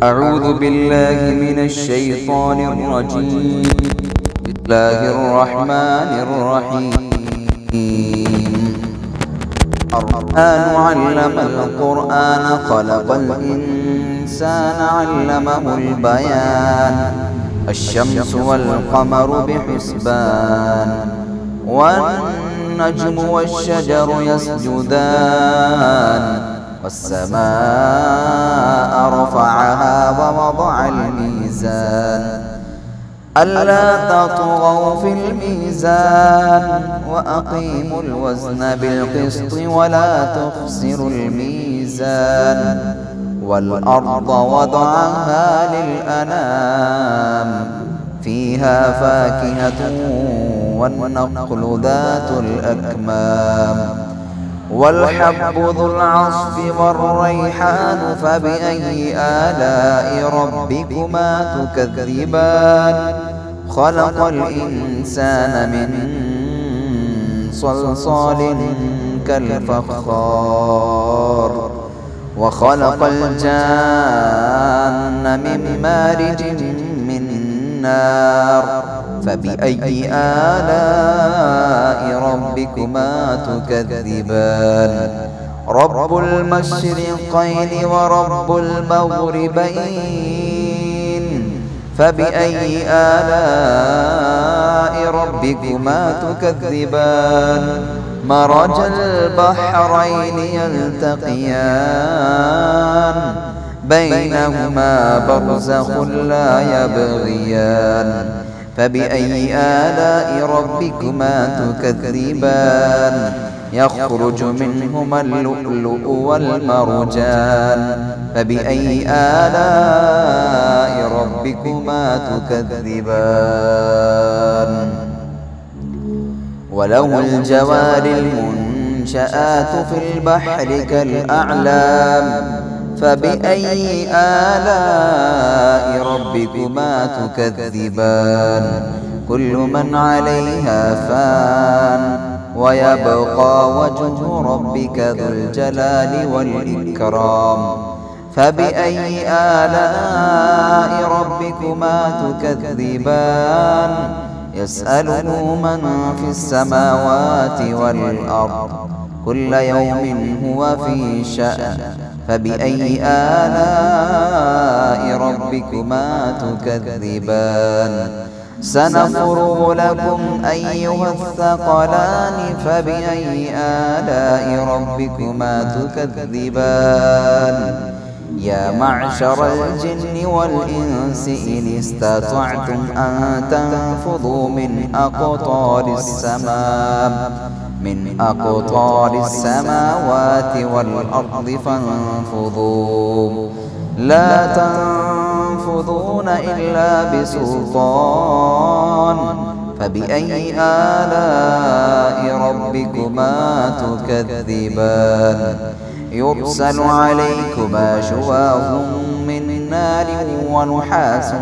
أعوذ بالله من الشيطان الرجيم. بسم الله الرحمن الرحيم. الرحمن علم القرآن خلق الإنسان علمه البيان. الشمس والقمر بحسبان والنجم والشجر يسجدان والسماء رفعها ووضع الميزان ألا تطغوا في الميزان وأقيموا الوزن بالقسط ولا تخسروا الميزان والأرض وضعها للأنام فيها فاكهة والنخل ذات الأكمام والحب ذو العصف والريحان فبأي آلاء ربكما تكذبان خلق الإنسان من صلصال كالفخار وخلق الجان من مارج من نار فبأي آلاء ربكما تكذبان رب المشرقين ورب المغربين فبأي آلاء ربكما تكذبان مرج البحرين يلتقيان بينهما برزخ لا يبغيان فبأي آلاء ربكما تكذبان يخرج منهما اللؤلؤ والمرجان فبأي آلاء ربكما تكذبان وله الجوار المنشآت في البحر كالأعلام فبأي آلاء ربكما تكذبان كل من عليها فان ويبقى وجه ربك ذو الجلال والإكرام فبأي آلاء ربكما تكذبان يسأله من في السماوات والأرض كل يوم هو في شأن فبأي آلاء ربكما تكذبان سنفرغ لكم أيها الثقلان فبأي آلاء ربكما تكذبان يا معشر الجن والإنس إن استطعتم أن تنفذوا من أقطار السماوات والأرض فانفذوا لا تنفذون إلا بسلطان فبأي آلاء ربكما تكذبان يرسل عليكما شواظ من نار ونحاس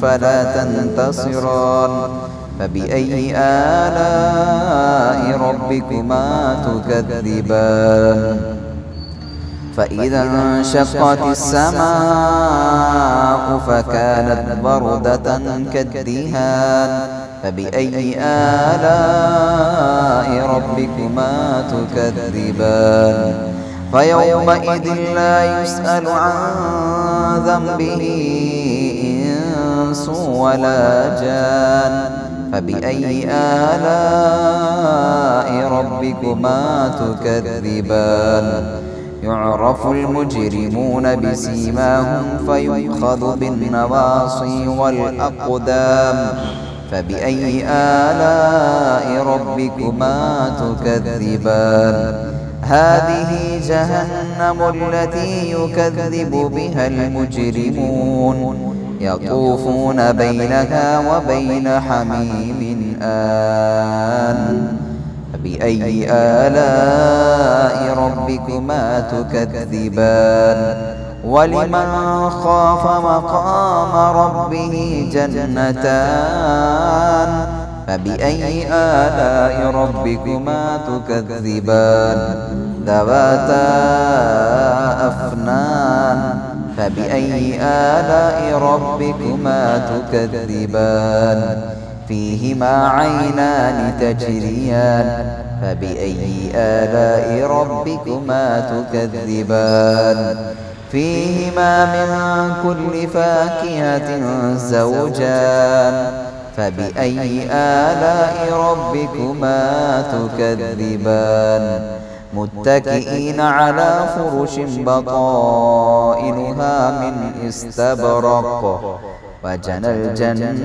فلا تنتصران فبأي آلاء ربكما تكذبان فإذا انشقت السماء فكانت بردة كالدهان فبأي آلاء ربكما تكذبان فيومئذ لا يسأل عن ذنبه إنس ولا جان فبأي آلاء ربكما تكذبان يعرف المجرمون بسيماهم فيؤخذ بالنواصي والأقدام فبأي آلاء ربكما تكذبان هذه جهنم التي يكذب بها المجرمون يطوفون بينها وبين حميم آن فبأي آلاء ربكما تكذبان ولمن خاف مقام ربه جنتان فبأي آلاء ربكما تكذبان ذواتا أفنان فبأي آلاء ربكما تكذبان فيهما عينان تجريان فبأي آلاء ربكما تكذبان فيهما من كل فاكهة زوجان فبأي آلاء ربكما تكذبان متكئين على فرش بطائنها من استبرق وجنى الجنتين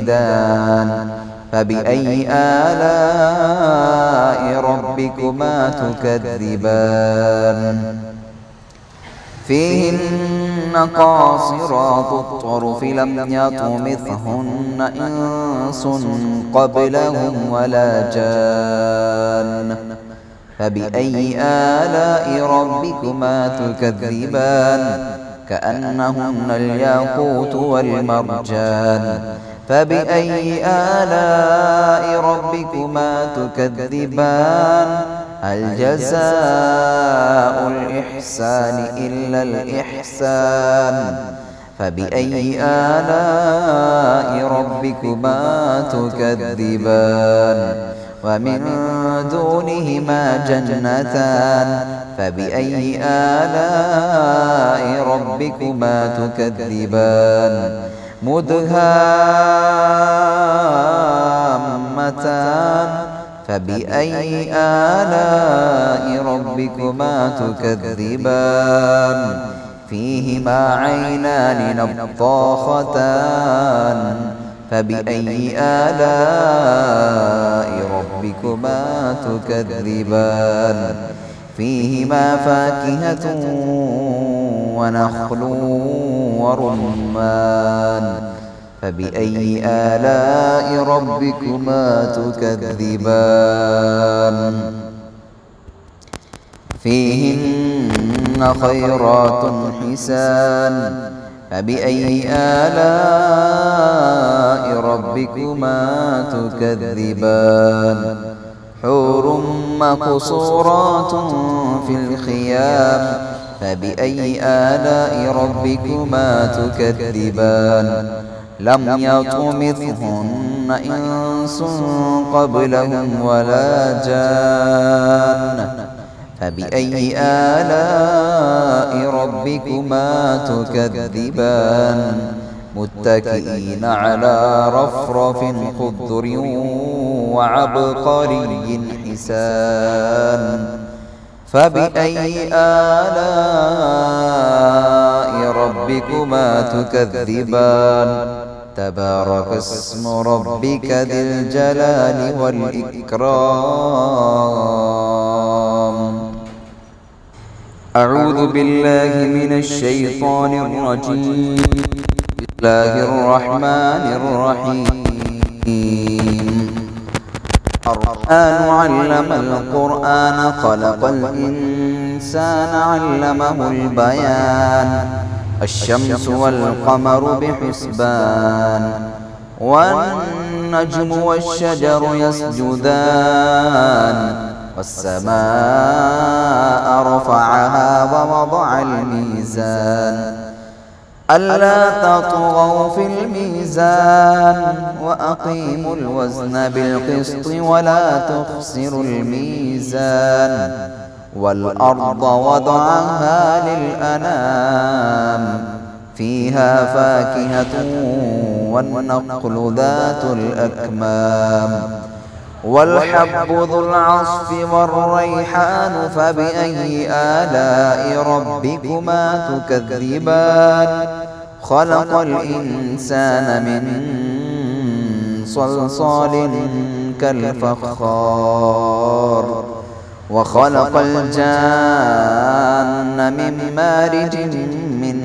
دان فبأي آلاء ربكما تكذبان فيهن قاصرات الطرف لم يطمثهن إنس قبلهم ولا جان فبأي آلاء ربكما تكذبان كأنهن الياقوت والمرجان فبأي آلاء ربكما تكذبان هل جزاء الإحسان إلا الإحسان فبأي آلاء ربكما تكذبان ومن دونهما جنتان فبأي آلاء ربكما تكذبان مدهامتان فبأي آلاء ربكما تكذبان فيهما عينان نضاختان فبأي آلاء ربكما تكذبان فيهما فاكهة ونخل ورمان فبأي آلاء ربكما تكذبان فيهن خيرات حسان فبأي آلاء ربكما تكذبان حور مقصورات في الخيام فبأي آلاء ربكما تكذبان لم يطمثهن إنس قبلهم ولا جان فبأي آلاء ربكما تكذبان متكئين على رفرف خضر وعبقري حسان فبأي آلاء ربكما تكذبان تبارك اسم ربك ذي الجلال والإكرام أعوذ بالله من الشيطان الرجيم بسم الله الرحمن الرحيم الرحمن علم القرآن خلق الإنسان علمه البيان الشمس والقمر بحسبان والنجم والشجر يسجدان والسماء رفعها ووضع الميزان ألا تطغوا في الميزان وأقيموا الوزن بالقسط ولا تخسروا الميزان والأرض وضعها للأنام فيها فاكهة والنخل ذات الأكمام والحب ذو العصف والريحان فبأي آلاء ربكما تكذبان خلق الإنسان من صلصال كالفخار وخلق الجان من مارج من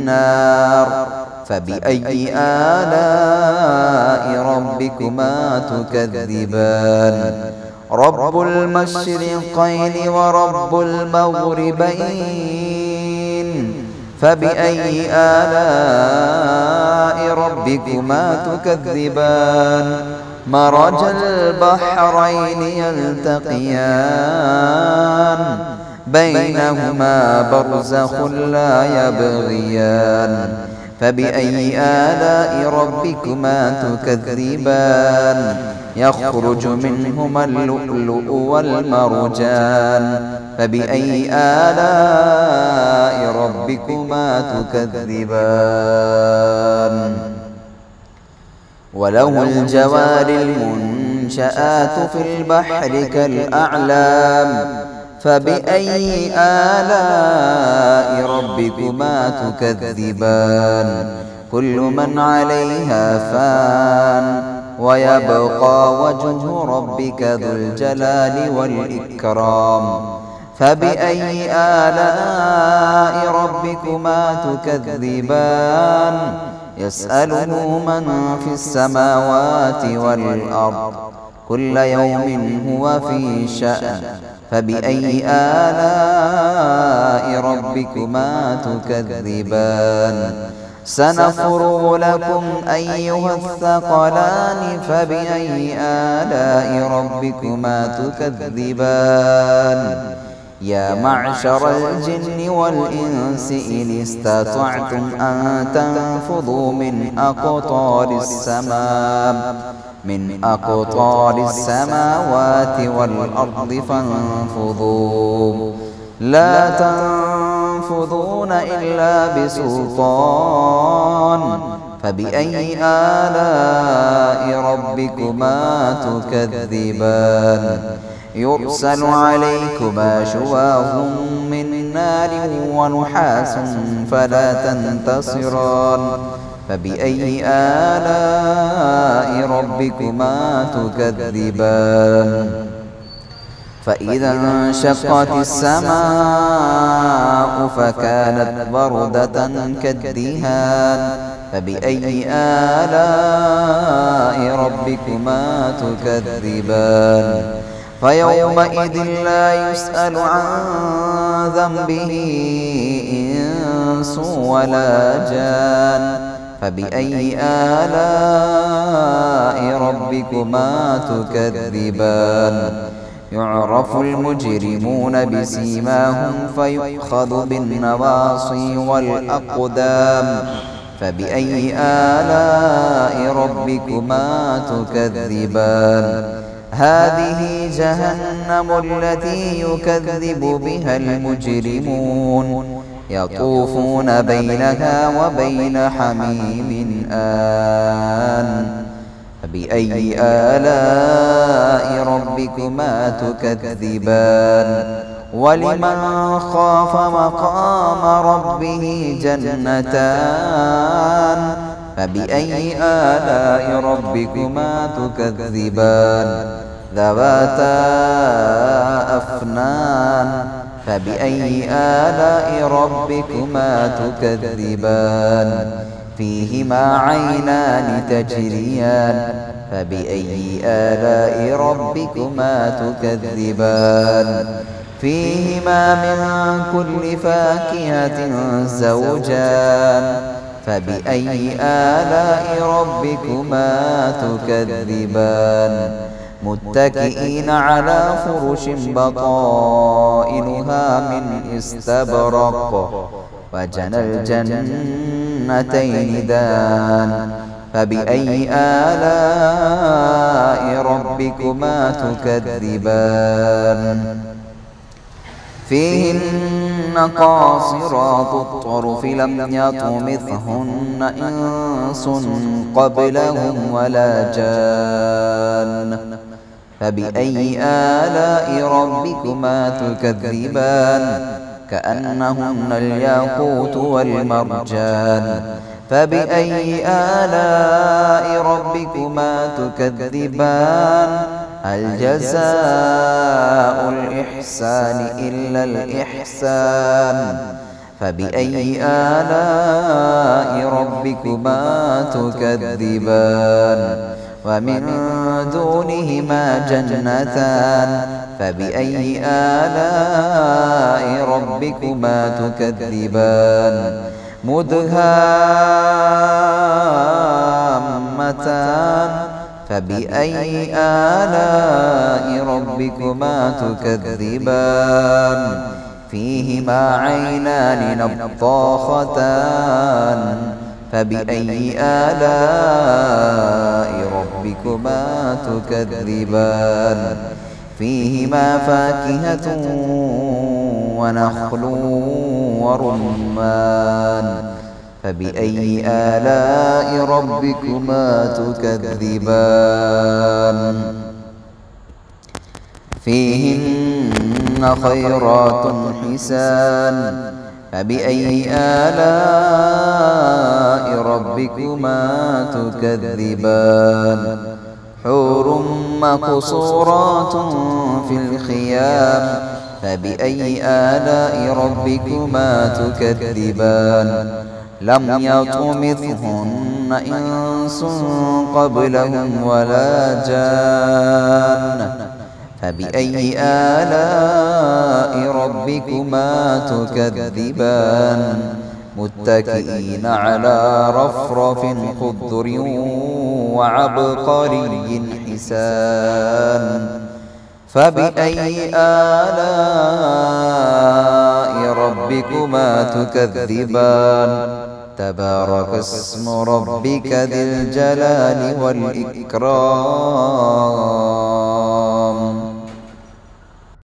نار فبأي آلاء ربكما تكذبان رب المشرقين ورب المغربين فبأي آلاء ربكما تكذبان مرج البحرين يلتقيان بينهما برزخ لا يبغيان فبأي آلاء ربكما تكذبان يخرج منهما اللؤلؤ والمرجان فبأي آلاء ربكما تكذبان وله الجوار المنشآت في البحر كالأعلام فبأي آلاء ربكما تكذبان كل من عليها فان ويبقى وجه ربك ذو الجلال والإكرام فبأي آلاء ربكما تكذبان يسأله من في السماوات والأرض كل يوم هو في شأن فبأي آلاء ربكما تكذبان سنفرغ لكم أيها الثقلان فبأي آلاء ربكما تكذبان يا معشر الجن والإنس إن استطعتم أن تنفذوا من أقطار السماوات والأرض فانفذوا لا تنفذون إلا بسلطان فبأي آلاء ربكما تكذبان يرسل عليكما شواظ من نار ونحاس فلا تنتصران فبأي آلاء ربكما تكذبان فإذا انشقت السماء فكانت بردة كالدهان فبأي آلاء ربكما تكذبان فيومئذ لا يسأل عن ذنبه إنس ولا جان فبأي آلاء ربكما تكذبان يعرف المجرمون بسيماهم فيؤخذ بالنواصي والأقدام فبأي آلاء ربكما تكذبان هذه جهنم التي يكذب بها المجرمون يطوفون بينها وبين حميم آن فبأي آلاء ربكما تكذبان ولمن خاف مقام ربه جنتان فبأي آلاء ربكما تكذبان ذواتا أفنان فبأي آلاء ربكما تكذبان فيهما عينان تجريان فبأي آلاء ربكما تكذبان فيهما من كل فاكهة زوجان فبأي آلاء ربكما تكذبان متكئين على فرش بطائنها من استبرق وجنى الجنتين دان فبأي آلاء ربكما تكذبان فيهن قاصرات الطرف لم يطمثهن إنس قبلهم ولا جان فبأي آلاء ربكما تكذبان كأنهن الياقوت والمرجان فبأي آلاء ربكما تكذبان هل جزاء الإحسان إلا الإحسان فبأي آلاء ربكما تكذبان ومن دونهما جنتان فبأي آلاء ربكما تكذبان مدهامتان فبأي آلاء ربكما تكذبان فيهما عينان نضاختان فبأي آلاء ربكما تكذبان فيهما فاكهة ونخل ورمان فبأي آلاء ربكما تكذبان فيهن خيرات حسان فبأي آلاء ربكما تكذبان حور مقصورات في الخيام فبأي آلاء ربكما تكذبان لم يطمثهن إنس قبلهم ولا جان فبأي آلاء ربكما تكذبان متكئين على رفرف خضر وعبقري حسان فبأي آلاء ربكما تكذبان تبارك اسم ربك ذي الجلال والإكرام